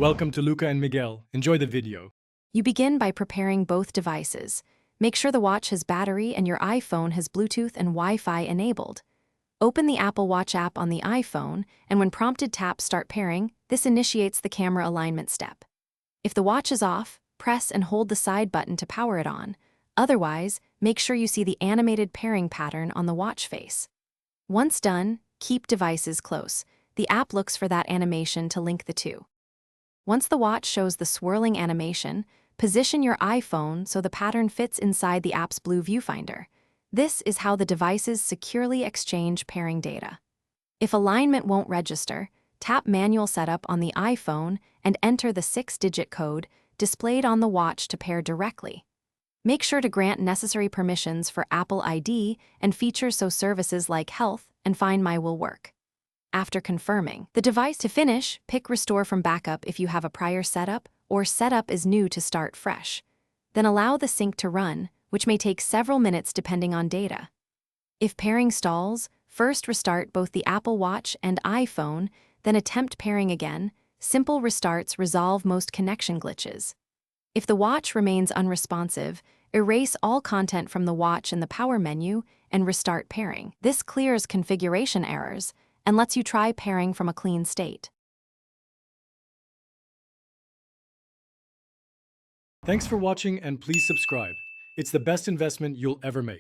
Welcome to Luca and Miguel. Enjoy the video. You begin by preparing both devices. Make sure the watch has battery and your iPhone has Bluetooth and Wi-Fi enabled. Open the Apple Watch app on the iPhone, and when prompted, tap Start Pairing. This initiates the camera alignment step. If the watch is off, press and hold the side button to power it on. Otherwise, make sure you see the animated pairing pattern on the watch face. Once done, keep devices close. The app looks for that animation to link the two. Once the watch shows the swirling animation, position your iPhone so the pattern fits inside the app's blue viewfinder. This is how the devices securely exchange pairing data. If alignment won't register, tap Manual Setup on the iPhone and enter the 6-digit code displayed on the watch to pair directly. Make sure to grant necessary permissions for Apple ID and features so services like Health and Find My will work. After confirming the device to finish, pick Restore from Backup if you have a prior setup, or Setup is new to start fresh. Then allow the sync to run, which may take several minutes depending on data. If pairing stalls, first restart both the Apple Watch and iPhone, then attempt pairing again. Simple restarts resolve most connection glitches. If the watch remains unresponsive, erase all content from the watch in the power menu and restart pairing. This clears configuration errors and lets you try pairing from a clean state. Thanks for watching and please subscribe. It's the best investment you'll ever make.